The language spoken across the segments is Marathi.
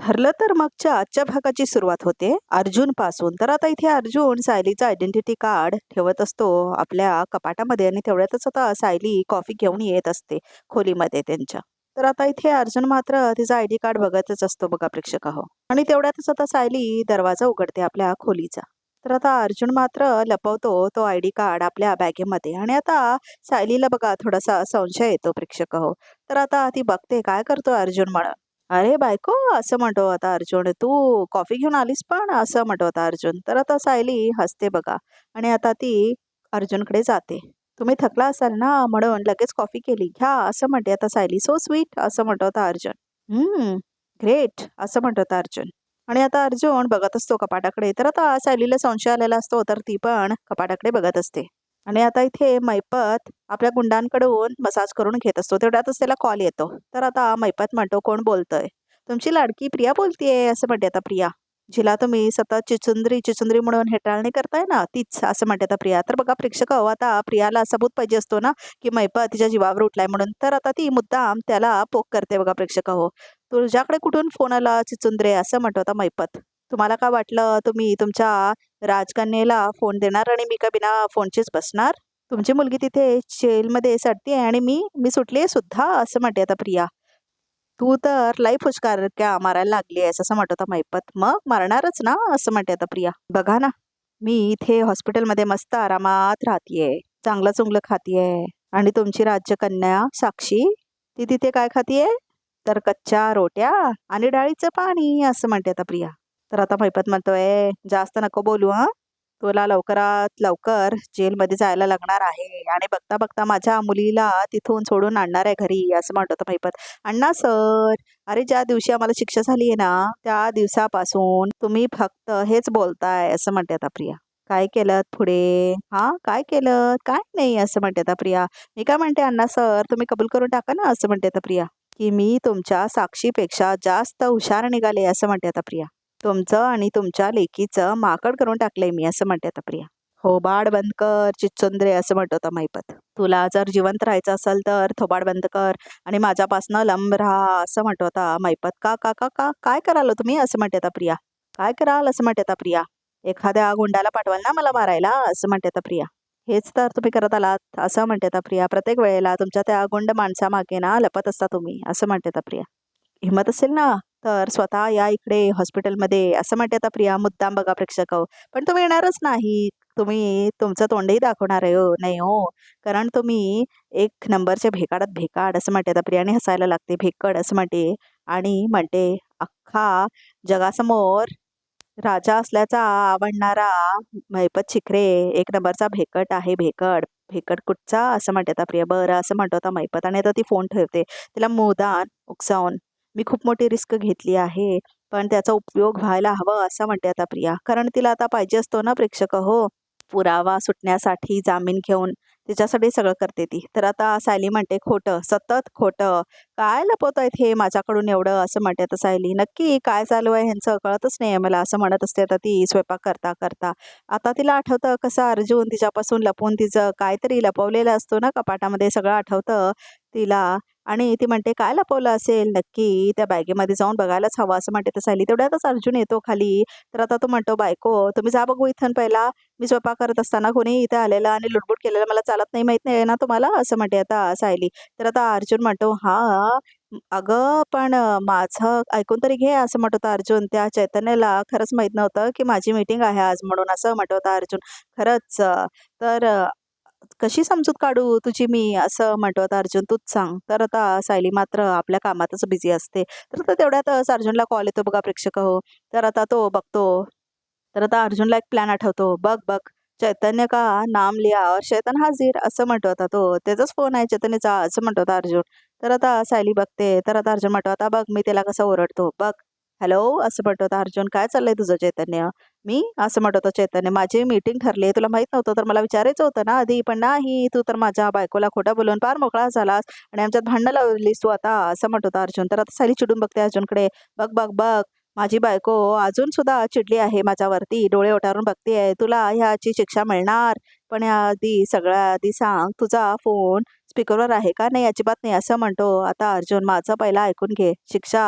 ठरलं तर मागच्या आजच्या भागाची सुरुवात होते अर्जुन पासून. तर आता इथे अर्जुन सायलीचा आयडेंटिटी कार्ड ठेवत असतो आपल्या कपाटामध्ये आणि तेवढ्यातच आता सायली कॉफी घेऊन येत असते खोलीमध्ये त्यांच्या. तर आता इथे अर्जुन मात्र तिचा आयडी कार्ड बघतच असतो बघा प्रेक्षक हो. आणि तेवढ्यातच आता सायली दरवाजा उघडते आपल्या खोलीचा. तर आता अर्जुन मात्र लपवतो तो आयडी कार्ड आपल्या बॅगेमध्ये आणि आता सायलीला बघा थोडासा संशय येतो प्रेक्षक हो. तर आता ती बघते काय करतो अर्जुन म्हणून. "अरे बायको," असं म्हणतो आता अर्जुन, "तू कॉफी घेऊन आलीस पण?" असं म्हणतो आता अर्जुन. तर आता सायली हसते बघा आणि आता ती अर्जुनकडे जाते. "तुम्ही थकला असाल ना म्हणून लगेच कॉफी केली. घ्या," असं म्हणते आता सायली. "सो स्वीट," असं म्हणतो आता अर्जुन. ग्रेट," असं म्हणतो आता अर्जुन. आणि आता अर्जुन बघत असतो कपाटाकडे. तर आता सायलीला संशय आलेला असतो, तर ती पण कपाटाकडे बघत असते. आणि आता इथे मैपत आपल्या गुंडांकडून मसाज करून घेत असतो. तेवढ्यातच त्याला कॉल येतो. तर आता मैपत म्हणतो, "कोण बोलतंय?" "तुमची लाडकी प्रिया बोलतीये," असं म्हणते आता प्रिया. "जिला तुम्ही सतत चिचुंद्री, चिचुंद्री म्हणून हेटाळणी करताय ना, तीच," असं म्हणते आता प्रिया. तर बघा प्रेक्षक हो, आता प्रियाला सबूत पाहिजे असतो ना, की मैपत तिच्या जीवावर उठलाय म्हणून. तर आता ती मुद्दाम त्याला पोक करते बघा प्रेक्षक हो. "तुझ्याकडे कुठून फोन आला चिचुंद्रे?" असं म्हणतो आता मैपत. "तुम्हाला काय वाटलं तुम्ही तुमच्या राजकन्येला फोन देणार आणि मी का बिना फोनचीच बसणार? तुमची मुलगी तिथे जेलमध्ये सडतीये आणि मी मी सुटलीये सुद्धा," असं म्हणते आता प्रिया. "तू तर लई फुसकाऱ्या मारायला लागली आहेस," असं म्हणत होता मैपत. "मग मारणारच ना," असं म्हणते आता प्रिया. "बघा ना, मी इथे हॉस्पिटलमध्ये मस्त आरामात राहतीये, चांगलं-चुंगलं खातीये आणि तुमची राज्यकन्या साक्षी, ती तिथे काय खातीये? तर कच्च्या रोट्या आणि डाळीचं पाणी," असं म्हणते आता प्रिया. तर आता मैपत म्हणतोय, "जास्त नको बोलू हं. तुला लवकरात लवकर जेलमध्ये जायला लागणार आहे आणि बघता बघता माझ्या मुलीला तिथून सोडून आणणार आहे घरी," असं म्हणत होता मैपत. "अण्णा सर, अरे ज्या दिवशी आम्हाला शिक्षा झाली आहे ना, त्या दिवसापासून तुम्ही फक्त हेच बोलताय," असं म्हणते आता प्रिया. "काय केलं पुढे? हां, काय केलं? काय नाही," असं म्हणते आता प्रिया. "मी काय म्हणते अण्णा सर, तुम्ही कबूल करून टाका ना," असं म्हणते आता प्रिया. "की मी तुमच्या साक्षीपेक्षा जास्त हुशार निघाले," असं म्हणते आता प्रिया. "तुमचं आणि तुमच्या लेकीचं माकड करून टाकलंय मी," असं म्हणते आता प्रिया. "थोबाड बंद कर चिच्चुंद्रे," असं म्हणत होता मैपत. "तुला जर जिवंत राहायचं असेल तर थोबाड बंद कर आणि माझ्यापासनं लांब राहा," असं म्हणत होता मैपत. "का का का का काय कराल हो तुम्ही?" असं म्हणते आता प्रिया. "काय कराल?" असं म्हणते आता प्रिया. "एखाद्या गुंडाला पाठवाल ना मला मारायला," असं म्हणते आता प्रिया. "हेच तर तुम्ही करत आलात," असं म्हणते आता प्रिया. "प्रत्येक वेळेला तुमच्या त्या गुंड माणसामागे ना लपत असता तुम्ही," असं म्हणते आता प्रिया. "हिम्मत असेल ना तर स्वतः या इकडे हॉस्पिटलमध्ये," असं म्हणते आता प्रिया मुद्दाम बघा प्रेक्षक हो. "पण तुम्ही येणारच नाही. तुम्ही तुमचं तोंडही दाखवणार आहे हो नाही हो. कारण तुम्ही एक नंबरचे भेकाडात भेकाड," असं म्हणते आता प्रिया आणि हसायला लागते. "भेकड," असं म्हणते आणि म्हणते, "अख्खा जगासमोर राजा असल्याचा आवडणारा महिपत शिखरे एक नंबरचा भेकट आहे भेकड." "भेकड कुठचा?" असं म्हणते आता प्रिया. "बरं," असं म्हणतो आता महिपत आणि आता ती फोन ठेवते. तिला मुद्दाम उकसावून, "मी खूप मोठी रिस्क घेतली आहे, पण त्याचा उपयोग व्हायला हवा," असं म्हणते आता प्रिया. कारण तिला आता पाहिजे असतो ना प्रेक्षक हो, पुरावा सुटण्यासाठी जामीन घेऊन तिच्यासाठी सगळं करते ती. तर आता सायली म्हणते, "खोटं, सतत खोटं. काय लपवतायत हे माझ्याकडून एवढं?" असं म्हणते आता सायली. "नक्की काय चालू आहे ह्यांचं कळतच नाहीये मला," असं म्हणत असते आता ती स्वयंपाक करता करता. आता तिला आठवतं कसं अर्जुन तिच्यापासून लपवून तिचं काहीतरी लपवलेलं असतो ना कपाटामध्ये, सगळं आठवतं तिला. आणि ती म्हणते, "काय लपवलं असेल नक्की? त्या बॅगेमध्ये जाऊन बघायलाच हवं," असं म्हणते तर सायली. तेवढ्यातच अर्जुन येतो खाली. तर आता तो म्हणतो, "बायको, तुम्ही जा बघू इथून पहिला. मी स्वयंपाक करत असताना कोणी इथे आलेलं आणि लुडबुड केलेलं मला चालत नाही, माहित नाही ना तुम्हाला," असं म्हणते आता सायली. तर आता अर्जुन म्हणतो, "हां, अगं पण माझं ऐकून तरी घे," असं म्हणत होता अर्जुन. "त्या चैतन्याला खरंच माहीत नव्हतं की माझी मीटिंग आहे आज म्हणून," असं म्हणत होता अर्जुन. "खरंच तर कशी समजूत काढू तुझी मी," असं म्हणत होता अर्जुन. "तूच सांग." तर आता सायली मात्र आपल्या कामातच बिझी असते. तर आता तेवढ्यातच अर्जुनला कॉल येतो बघा प्रेक्षक हो. तर आता तो बघतो. तर आता अर्जुनला एक प्लॅन आठवतो. "बघ बघ, चैतन्य का नाम लिया और शैतान हाजीर," असं म्हणतो होता तो. "त्याचाच फोन आहे चैतन्यचा," असं म्हणतो होता अर्जुन. तर आता सायली बघते. तर आता अर्जुन म्हणतो, "आता बघ मी त्याला कसं ओरडतो. बघ, हॅलो," असं म्हणतो होता अर्जुन. "काय चाललंय तुझं चैतन्य?" "मी?" असं म्हणत होता चैतन्य. "माझी मीटिंग ठरली आहे. तुला माहित नव्हतं तर मला विचारायचं होतं ना आधी. पण नाही, तू तर माझ्या बायकोला खोटं बोलून फार मोकळा झालास आणि आमच्यात भांडणं लावलीस तू आता," असं म्हणत होता अर्जुन. तर आता सायली चिडून बघते अर्जुनकडे. "बघ बघ बघ, माझी बायको अजून सुद्धा चिडली आहे माझ्यावरती. डोळे ओटारून बघतेय. तुला ह्याची शिक्षा मिळणार. पण याआधी सगळ्या आधी सांग, तुझा फोन स्पीकरवर आहे का? नाही अजिबात नाही असं म्हणतो. आता अर्जुन माझं पहिला ऐकून घे. शिक्षा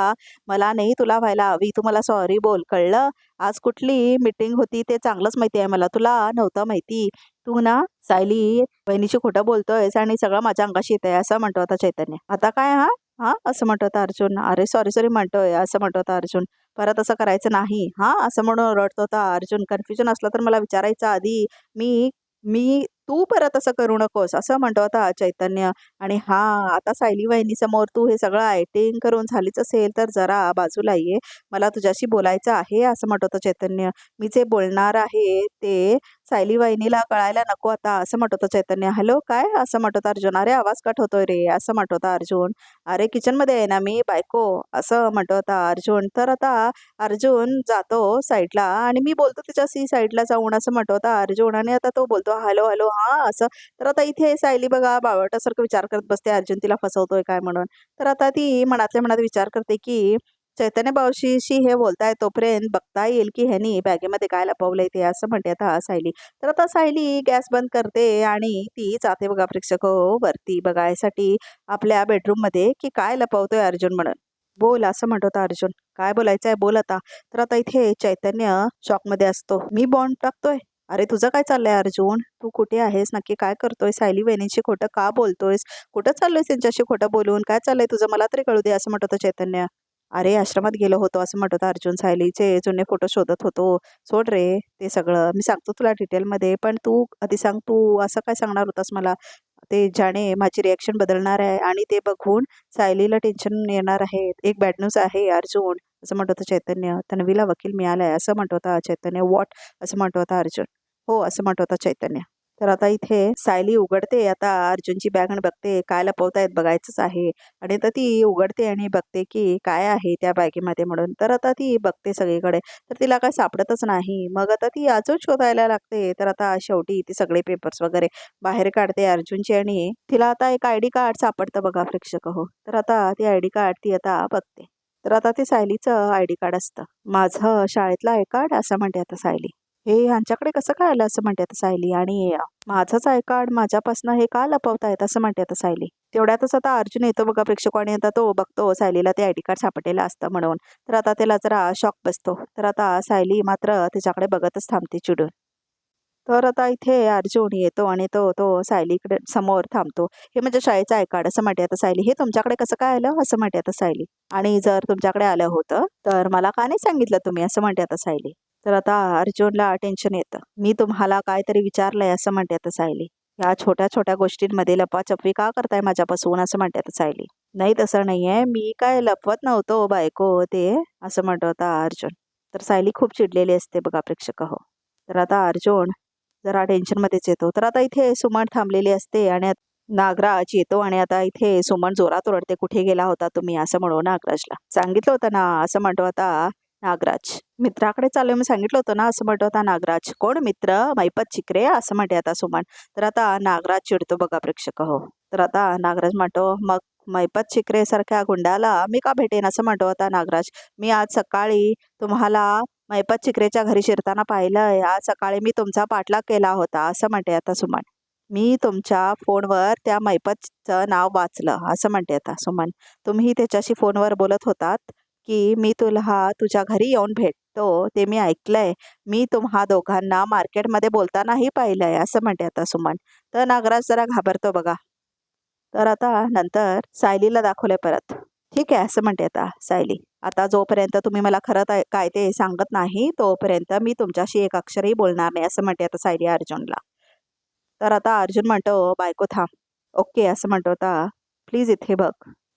मला नाही तुला व्हायला हवी. तू मला सॉरी बोल कळलं? आज कुठली मीटिंग होती ते चांगलंच माहिती आहे मला. तुला नव्हतं माहिती. तू ना सायली बहिणीशी खोटं बोलतोयस आणि सगळं माझ्या अंगाशी येतंय असं म्हणतो आता चैतन्य. आता काय हा? हां, असं म्हणतो होता अर्जुन. अरे सॉरी, सॉरी म्हणतोय असं म्हणतो होता अर्जुन. परत असं करायचं नाही हां, असं म्हणून रडतो होता अर्जुन. कन्फ्युजन असलं तर मला विचारायचं आधी. मी मी तू परत असं करू नकोस असं म्हणतो होता चैतन्य. आणि हां, आता सायली वहिनीसमोर तू हे सगळं ॲक्टिंग करून झालीच असेल तर जरा बाजूला ये. मला तुझ्याशी बोलायचं आहे असं म्हणत होतं चैतन्य. मी जे बोलणार आहे ते सायली वहिनीला कळायला नको आता असं म्हणत होतं चैतन्य. हॅलो काय? असं म्हणत होता अर्जुन. अरे आवाज कट होतोय रे असं म्हणत होता अर्जुन. अरे किचनमध्ये आहे ना मी बायको असं म्हणत होता अर्जुन. तर आता अर्जुन जातो साईडला आणि मी बोलतो त्याच्याशी साईडला जाऊन असं म्हणत होता अर्जुन. आणि आता तो बोलतो हॅलो हॅलो हां असं. तर आता इथे सायली बघा बावळटासारखं विचार करत बसते अर्जुन तिला फसवतोय काय म्हणून. तर आता ती मनातल्या मनात विचार करते की चैतन्य भाऊशीशी हे बोलताय तोपर्यंत बघता येईल की ह्यानी बॅगेमध्ये काय लपवलंय ते असं म्हणते आता सायली. तर आता सायली गॅस बंद करते आणि ती जाते बघा प्रेक्षक वरती बघायसाठी आपल्या बेडरूममध्ये की काय लपवतोय अर्जुन म्हणून. बोल असं म्हणत होता अर्जुन. काय बोलायचंय बोल आता. तर आता इथे चैतन्य शॉकमध्ये असतो. मी बॉम्ब टाकतोय? अरे तुझं काय चाललंय अर्जुन? तू कुठे आहेस? नक्की काय करतोय? सायली वहिनींशी खोटं का बोलतोयस? कुठं चाललोयस त्यांच्याशी खोटं बोलून? काय चाललंय तुझं मला तरी कळू दे असं म्हणत होतं चैतन्य. अरे आश्रमात गेलो होतो असं म्हणत होता अर्जुन. सायलीचे जुने फोटो शोधत होतो. सोड रे ते सगळं. मी सांगतो तुला डिटेलमध्ये. पण तू आधी सांग तू असं काय सांगणार होतास मला? ते ज्याने माझी रिॲक्शन बदलणार आहे आणि ते बघून सायलीला टेन्शन येणार आहे. एक बॅड न्यूज आहे अर्जुन असं म्हणत होतं चैतन्य. तन्वीला वकील मिळालाय असं म्हणत होता चैतन्य. व्हॉट? असं म्हणत होता अर्जुन. हो असं म्हणत होता चैतन्य. तर आता इथे सायली उघडते आता अर्जुनची बॅग आणि बघते काय लपवतायत बघायचंच आहे. आणि तर ती उघडते आणि बघते की काय आहे त्या बॅगेमध्ये म्हणून. तर आता ती बघते सगळीकडे. तर तिला काय सापडतच नाही. मग आता ती अजून शोधायला लागते. तर आता शेवटी ती सगळे पेपर्स वगैरे बाहेर काढते अर्जुनची आणि तिला आता एक आयडी कार्ड सापडतं बघा प्रेक्षक हो. तर आता ती आयडी कार्ड ती आता बघते. तर आता ते सायलीचं आयडी कार्ड असतं. माझं शाळेतलं आय कार्ड असं म्हणते आता सायली. हे ह्यांच्याकडे कसं काय आलं असं म्हणते आता सायली. आणि माझंच आय कार्ड माझ्यापासून हे का लपवतायत असं म्हणते आता सायली. तेवढ्यातच आता अर्जुन येतो बघा प्रेक्षक आणि आता तो बघतो सायलीला ते आयडी कार्ड सापडलेलं असतं म्हणून. तर आता त्याला जरा शॉक बसतो. तर आता सायली मात्र त्याच्याकडे बघतच थांबते चिडून. तर आता इथे अर्जुन येतो आणि तो तो सायलीकडे समोर थांबतो. हे म्हणजे शाळेचं आय कार्ड असं म्हणते आता सायली. हे तुमच्याकडे कसं काय आलं असं म्हणते आता सायली. आणि जर तुमच्याकडे आलं होतं तर मला का नाही सांगितलं तुम्ही असं म्हणते आता सायली. तर आता अर्जुनला टेन्शन येतं. मी तुम्हाला काहीतरी विचारलंय असं म्हणते आता सायली. या छोट्या छोट्या गोष्टींमध्ये लपाछपवी का करताय माझ्यापासून असं म्हणते आता सायली. नाही तसं नाहीये मी काय लपवत नव्हतो बायको ते असं म्हणतो होता अर्जुन. तर सायली खूप चिडलेली असते बघा प्रेक्षक हो. तर आता अर्जुन जरा टेन्शनमध्येच येतो. तर आता इथे सुमन थांबलेली असते आणि नागराज येतो आणि आता इथे सुमन जोरात ओरडते, "कुठे गेला होता तुम्ही?" असं म्हणून नागराजला. "सांगितलं होतं ना," असं म्हणतो आता नागराज. "मित्राकडे चाललोय मी सांगितलं होतं ना," असं म्हणतो आता नागराज. "कोण मित्र? मैपत चिकरे?" असं म्हणते आता सुमन. तर आता नागराज चिडतो बघा प्रेक्षक हो. तर आता नागराज म्हणतो, "मग मैपत चिकरे सारख्या गुंडाला मी का भेटेन?" असं म्हणतो आता नागराज. "मी आज सकाळी तुम्हाला मैपत चिकरेच्या घरी शिरताना पाहिलंय. आज सकाळी मी तुमचा पाठलाग केला होता," असं म्हणते आता सुमन. "मी तुमच्या फोनवर त्या मैपतचं नाव वाचलं," असं म्हणते आता सुमन. "तुम्ही त्याच्याशी फोनवर बोलत होतात की मी तुला तुझ्या घरी येऊन भेटतो ते मी ऐकलंय. मी तुम्हा दोघांना मार्केटमध्ये बोलतानाही पाहिलंय," असं म्हणते आता सुमन. तर नागराज जरा घाबरतो बघा. तर आता नंतर सायलीला दाखवलंय परत. "ठीक आहे," असं म्हणते आता सायली. "आता जोपर्यंत तुम्ही मला खरं काय ते सांगत नाही तोपर्यंत मी तुमच्याशी एक अक्षरही बोलणार नाही," असं म्हणते आता सायली अर्जुनला. तर आता अर्जुन म्हणतो, "बायको थांब." "ओके," असं म्हणतो आता. "प्लीज इथे बघ.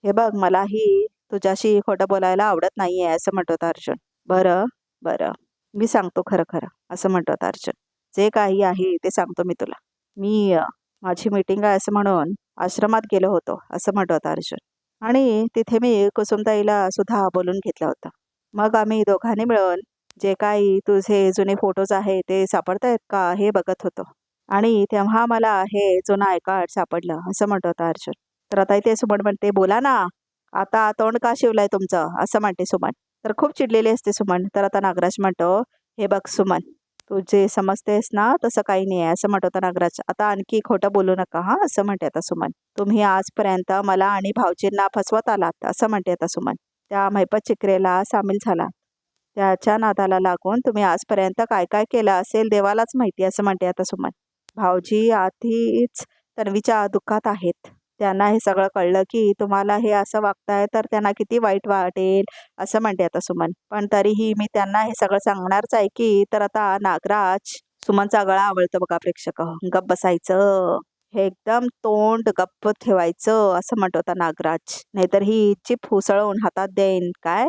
हे बघ मलाही तुझ्याशी खोटं बोलायला आवडत नाहीये," असं म्हणतो आता अर्जुन. "बरं, बरं. मी सांगतो खरं खरं," असं म्हणतो आता अर्जुन. "जे काही आहे ते सांगतो मी तुला. मी माझी मीटिंग आहे असं म्हणून आश्रमात गेलो होतो," असं म्हणतो आता अर्जुन. "आणि तिथे मी कुसुमताईला सुद्धा बोलून घेतलं होतं. मग आम्ही दोघांनी मिळून जे काही तुझे जुने फोटोज आहे ते सापडतायत का हे बघत होतो. आणि तेव्हा मला हे जुनं आय कार्ड सापडलं," असं म्हणतो होता अर्जुन. तर आता इथे सुमन म्हणते, "बोला ना, आता तोंड का शिवलंय तुमचं?" असं म्हणते सुमन. तर खूप चिडलेली असते सुमन. तर आता नागराज म्हणतो, "हे बघ सुमन, तू जे समजतेस ना तसं काही नाही आहे असं म्हणत होता नागराज. आता आणखी खोटं बोलू नका हां असं म्हणते आता सुमन. तुम्ही आजपर्यंत मला आणि भाऊजींना फसवत आलात असं म्हणते आता सुमन. त्या महिपत चित्रेला सामील झाला. त्याच्या नादाला लागून तुम्ही आजपर्यंत काय काय केलं असेल देवालाच माहिती असं म्हणते आता सुमन. भाऊजी आधीच तन्वीच्या दुःखात आहेत. त्यांना हे सगळं कळलं की तुम्हाला हे असं वागताय तर त्यांना किती वाईट वाटेल असं म्हणते आता सुमन. पण तरीही मी त्यांना हे सगळं सांगणारच आहे की. तर आता नागराज सुमनचा गळा आवळतो बघा प्रेक्षक. गप्प बसायचं. हे एकदम तोंड गप्प ठेवायचं असं म्हणत होता नागराज. नाहीतर ही चिप हुसळवून हातात देईन. काय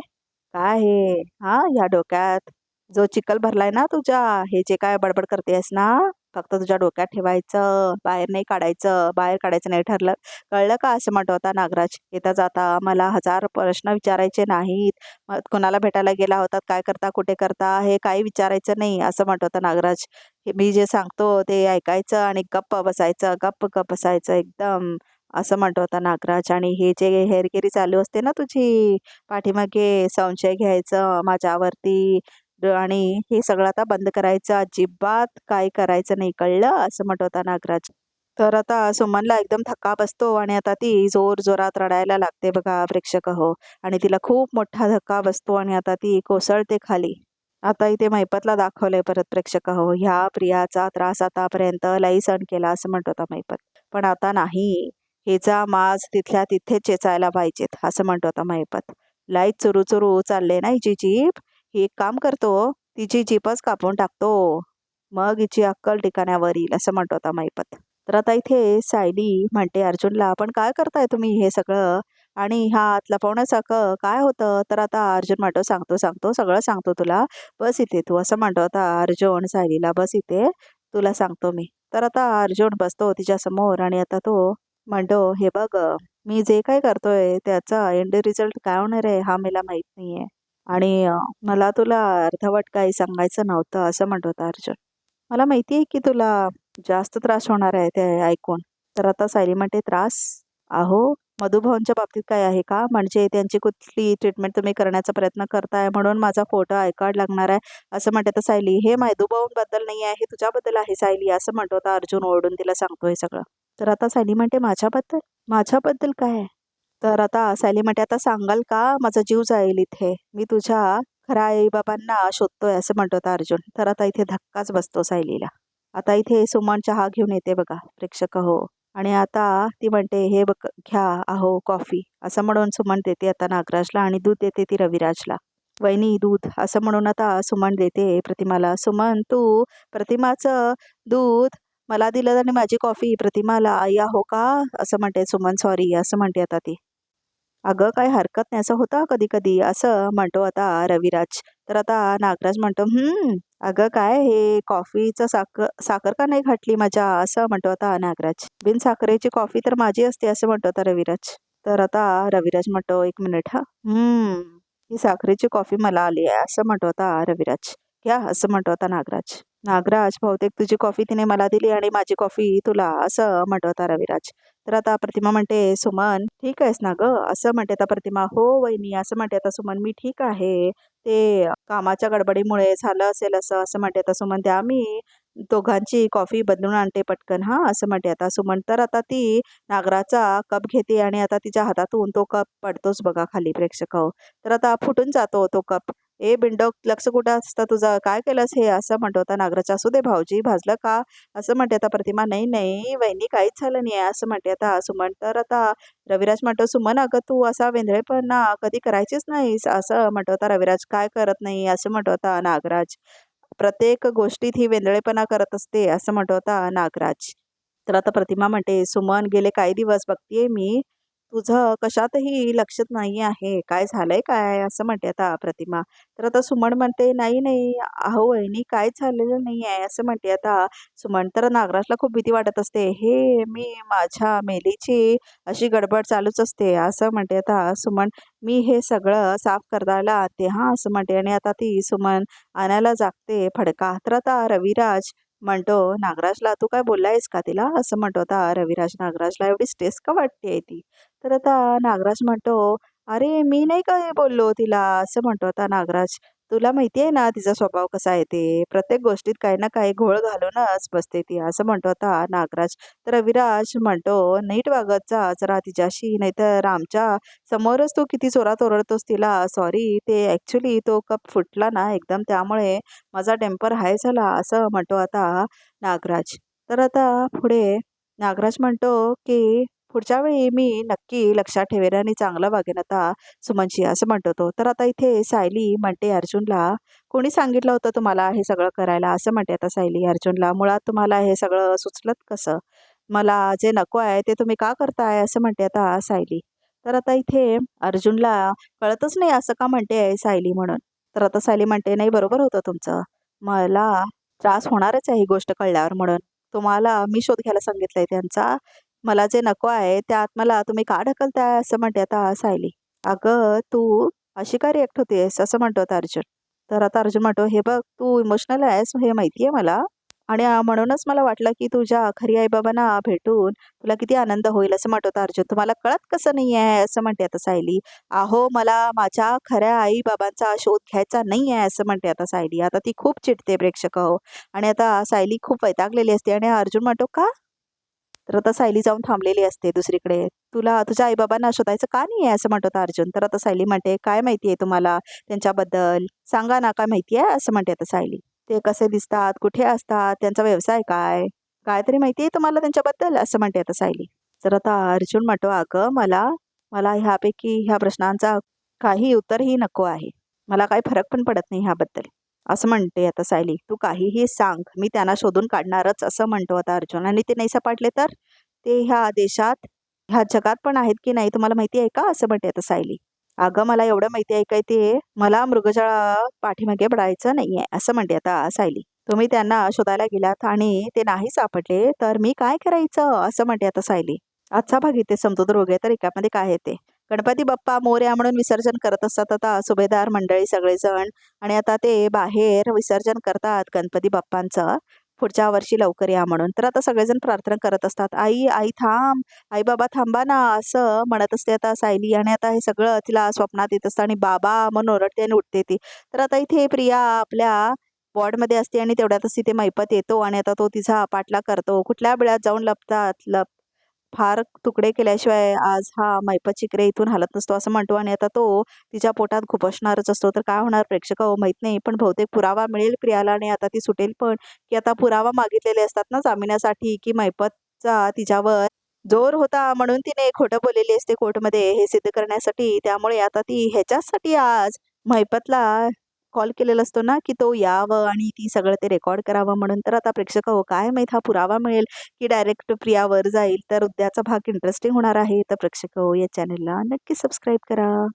काय हे हा ह्या डोक्यात जो चिखल भरलाय ना तुझ्या, हे जे काय बडबड करतेस ना, फक्त तुझ्या डोक्यात ठेवायचं, बाहेर नाही काढायचं. बाहेर काढायचं नाही ठरलं, कळलं का असं म्हणत होता नागराज. येता जाता मला 1000 प्रश्न विचारायचे नाहीत. मग कोणाला भेटायला गेला होतात, काय करता, कुठे करता, हे काही विचारायचं नाही असं म्हणत होता नागराज. हे मी जे सांगतो ते ऐकायचं आणि गप्प बसायचं, गप्प गप्प बसायचं एकदम असं म्हणत होता नागराज. आणि हे जे हेरगिरी चालू असते ना तुझी, पाठीमागे संशय घ्यायचं माझ्यावरती आणि हे सगळं आता बंद करायचं. अजिबात काय करायचं नाही, कळलं असं म्हणत होता नागराज. तर आता सुमनला एकदम थक्का बसतो आणि आता ती जोर जोरात रडायला लागते बघा प्रेक्षक हो. आणि तिला खूप मोठा धक्का बसतो आणि आता ती कोसळते खाली. आता इथे मैपतला दाखवलंय परत प्रेक्षक हो. ह्या प्रियाचा त्रास आतापर्यंत लई सहन केला असं म्हणत होता मैपत. पण आता नाही, हिचा माज तिथल्या तिथे चेचायला पाहिजेत असं म्हणत होता मैपत. लाई चुरू चुरू चालले ना हिची जीप. ही एक काम करतो, तिची जीपच कापून टाकतो, मग हिची अक्कल ठिकाण्यावर येईल असं म्हणत होता मैपत. तर आता इथे सायली म्हणते अर्जुनला, पण काय करताय तुम्ही हे सगळं आणि हात लपवण्यासारखं काय होतं. तर आता अर्जुन म्हणतो, सांगतो सांगतो सगळं सांगतो तुला, बस इथे तू असं म्हणतो होता अर्जुन सायलीला. बस इथे, तुला सांगतो मी. तर आता अर्जुन बसतो तिच्या समोर आणि आता तो म्हणतो, हे बघ मी जे काय करतोय त्याचा एंड रिझल्ट काय होणार आहे हा मला माहित नाहीये. आणि मला तुला अर्धवट काही सांगायचं नव्हतं असं म्हणत होता अर्जुन. मला माहिती आहे की तुला जास्त त्रास होणार आहे ते ऐकून. तर आता सायली म्हणते, त्रास? अहो, मधुभाऊंच्या बाबतीत काय आहे का? म्हणजे त्यांची कुठली ट्रीटमेंट तुम्ही करण्याचा प्रयत्न करताय म्हणून माझा फोटो आय कार्ड लागणार आहे असं म्हणते तर सायली. हे मधुभाऊंबद्दल नाही आहे, हे तुझ्याबद्दल आहे सायली असं म्हणतो होता अर्जुन ओरडून तिला सांगतो हे सगळं. तर आता सायली म्हणते, माझ्याबद्दल? माझ्याबद्दल काय? तर आता सायली म्हणते, आता सांगाल का माझा जीव जाईल इथे. मी तुझ्या खऱ्या आईबाबांना शोधतोय असं म्हणत होता अर्जुन. तर आता इथे धक्काच बसतो सायलीला. आता इथे सुमन चहा घेऊन येते बघा प्रेक्षक हो. आणि आता ती म्हणते, हे बघ घ्या अहो कॉफी असं म्हणून सुमन देते आता नागराजला आणि दूध देते ती रविराजला. वहिनी दूध असं म्हणून आता सुमन देते प्रतिमाला. सुमन तू प्रतिमाचं दूध मला दिलं आणि माझी कॉफी प्रतिमाला आई आहो का असं म्हणते सुमन. सॉरी असं म्हणते आता ती. अगं काही हरकत नाही, असं होतं कधी कधी असं म्हणतो आता रविराज. तर आता नागराज म्हणतो, अगं काय हे कॉफीचं साखर साखर का नाही घातली माझ्या असं म्हणतो आता नागराज. बिन साखरेची कॉफी तर माझी असते असं म्हणतो आता रविराज. तर आता रविराज म्हणतो, एक मिनिट हा. ही साखरेची कॉफी मला आली आहे असं म्हणतो आता रविराज. घ्या असं म्हणतो आता नागराज. नागराज बहुतेक तुझी कॉफी तिने मला दिली आणि माझी कॉफी तुला असं म्हणतो आता रविराज. तर आता प्रतिमा म्हणते, सुमन ठीक आहेस ना ग असं म्हणते आता प्रतिमा. हो वहिनी असं म्हणते आता सुमन. मी ठीक आहे, ते कामाच्या गडबडीमुळे झालं असेल असं असं म्हणते आता सुमन. त्या मी दोघांची कॉफी बदलून आणते पटकन हा असं म्हणते आता सुमन. तर आता ती नागराचा कप घेते आणि आता तिच्या हातातून तो कप पडतोच बघा खाली प्रेक्षक हो. तर आता फुटून जातो तो कप. ए बिंडोक लक्ष कुठं असतं तुझं, काय केलंस हे असं म्हणतो होता नागराज. असू दे भाऊजी, भाजलं का असं म्हणते आता प्रतिमा. नाही नाही वहिनी काहीच झालं नाही आहे असं म्हणते आता सुमन. तर आता रविराज म्हणतो, सुमन अगं तू असा वेंधळेपणा कधी करायचीच नाहीस असं म्हणतो होता रविराज. काय करत नाही असं म्हणतो होता नागराज. प्रत्येक गोष्टीत ही वेंधळेपणा करत असते असं म्हणतो होता नागराज. तर आता प्रतिमा म्हणते, सुमन गेले काही दिवस बघतीये मी तुझं कशातही लक्षात नाही आहे, काय झालंय काय असं म्हणते आता प्रतिमा. तर आता सुमन म्हणते, नाही नाही अहो वहिनी काहीच झालेलं नाही आहे असं म्हणते आता सुमन. तर नागराजला खूप भीती वाटत असते. हे मी माझ्या मेलीची अशी गडबड चालूच असते असं म्हणते आता सुमन. मी हे सगळं साफ करायला आणते हा असं म्हणते. आणि आता ती सुमन आणायला जागते फडका. तर आता रविराज म्हणतो नागराजला, तू काय बोललायस का तिला असं म्हणतो आता रविराज नागराजला. एवढी स्ट्रेस का वाटते ती. तर आता नागराज म्हणतो, अरे मी नाही काय बोललो तिला असं म्हणतो आता नागराज. तुला माहिती आहे ना तिचा स्वभाव कसा आहे ते. प्रत्येक गोष्टीत काही ना काही घोळ घालूनच बसते ती, असं म्हणतो आता नागराज. तर रविराज म्हणतो, "नीट वागत जा जरा तिच्याशी, नाहीतर आमच्या समोरच तू किती जोरात ओरडतोस तिला. सॉरी, ते ॲक्चुअली तो कप फुटला ना एकदम, त्यामुळे माझा टेम्पर हाय झाला," असं म्हणतो आता नागराज. तर आता पुढे नागराज म्हणतो, की "पुढच्या वेळी मी नक्की लक्षात ठेवेन आणि चांगलं वागेन आता सुमनशी," असं म्हणतो तो. तर आता इथे सायली म्हणते अर्जुनला, "कोणी सांगितलं होतं तुम्हाला हे सगळं करायला?" असं म्हणते आता सायली अर्जुनला. "मुळात तुम्हाला हे सगळं सुचलत कसं? मला जे नको आहे ते तुम्ही का करताय?" असं म्हणते आता सायली. तर आता इथे अर्जुनला कळतच नाही असं का म्हणते आहे सायली म्हणून. तर आता सायली म्हणते, "नाही, बरोबर होतं तुमचं. मला त्रास होणारच आहे ही गोष्ट कळल्यावर म्हणून. तुम्हाला मी शोध घ्यायला सांगितलंय त्यांचा. मला जे नको आहे त्यात मला तुम्ही का ढकलताय?" असं म्हणते आता सायली. "अगं, तू अशी का रिॲक्ट होतेस?" असं म्हणतो आता अर्जुन. तर आता अर्जुन म्हणतो, "हे बघ, तू इमोशनल आहेस हे माहिती आहे मला आणि म्हणूनच मला वाटलं की तुझ्या खरी आई-बाबांना भेटून तुला किती आनंद होईल," असं म्हणतो आता अर्जुन. "तुम्हाला कळत कसं नाही आहे?" असं म्हणते आता सायली. "अहो, मला माझ्या खऱ्या आई-बाबांचा शोध घ्यायचा नाही आहे," असं म्हणते आता सायली. आता ती खूप चिडते प्रेक्षक हो आणि आता सायली खूप वैतागलेली असते आणि अर्जुन म्हणतो, "का?" तर आता सायली जाऊन थांबलेली असते दुसरीकडे. "तुला तुझ्या आई-बाबांना शोधायचं का नाही आहे?" असं म्हणतो आता अर्जुन. तर आता सायली म्हणते, "काय माहिती आहे तुम्हाला त्यांच्याबद्दल? सांगा ना, काय माहिती आहे?" असं म्हणते आता सायली. "ते कसे दिसतात? कुठे असतात? त्यांचा व्यवसाय काय? काहीतरी माहिती आहे तुम्हाला त्यांच्याबद्दल?" असं म्हणते आता सायली. तर आता अर्जुन म्हणतो, "अगं, मला मला ह्यापैकी ह्या प्रश्नांचा काही उत्तरही नको आहे. मला काही फरक पण पडत नाही ह्याबद्दल." असं म्हणते आता सायली. "तू काहीही सांग, मी त्यांना शोधून काढणारच," असं म्हणतो आता अर्जुन. "आणि ते नाही सापडले तर? ते ह्या देशात, ह्या जगात पण आहेत की नाही तुम्हाला माहिती आहे का?" असं म्हणते आता सायली. "अगं, मला एवढं माहिती आहे काय ते मला मृगजळा पाठीमागे पडायचं नाहीये," असं म्हणते आता सायली. "तुम्ही त्यांना शोधायला गेलात आणि ते नाही सापडले तर मी काय करायचं?" असं म्हणते आता सायली. आजचा भाग इथे समजून बघूया तर रिकापमध्ये काय आहे ते. गणपती बाप्पा मोरया म्हणून विसर्जन करत असतात आता सुभेदार मंडळी सगळेजण आणि आता ते बाहेर विसर्जन करतात गणपती बाप्पांचं. पुढच्या वर्षी लवकर या म्हणून. तर आता सगळेजण प्रार्थना करत असतात. "आई, आई थांब. आई बाबा थांबा ना." असं म्हणत असते आता सायली आणि आता हे सगळं तिला स्वप्नात येत असतं आणि बाबा म्हणून ओरडते आणि उठते ती. तर आता इथे प्रिया आपल्या वॉर्डमध्ये असते आणि तेवढ्यातच तिथे मैपत येतो आणि आता तो तिचा पाठलाग करतो. कुठल्या बिळात जाऊन लपतात फार तुकडे केल्याशिवाय आज हा मैपत चिकरे इथून हलत नसतो असं म्हणतो आणि आता तो तिच्या पोटात खुपसणारच असतो. तर काय होणार प्रेक्षक हो माहित नाही. पण बहुतेक पुरावा मिळेल प्रियाला आणि आता ती सुटेल पण, की आता पुरावा मागितलेले असतात ना जामिनासाठी, की मैपतचा तिच्यावर जोर होता म्हणून तिने खोटं बोललेली असते कोर्टमध्ये हे सिद्ध करण्यासाठी. त्यामुळे आता ती ह्याच्यासाठी आज मैपतला कॉल केलेला असतो ना, की तो यावं आणि ती सगळं ते रेकॉर्ड करावं म्हणून. तर आता प्रेक्षक हो काय माहीत हा पुरावा मिळेल की डायरेक्ट प्रियावर जाईल. तर उद्याचा भाग इंटरेस्टिंग होणार आहे. तर प्रेक्षक हो या चॅनलला नक्की सबस्क्राईब करा.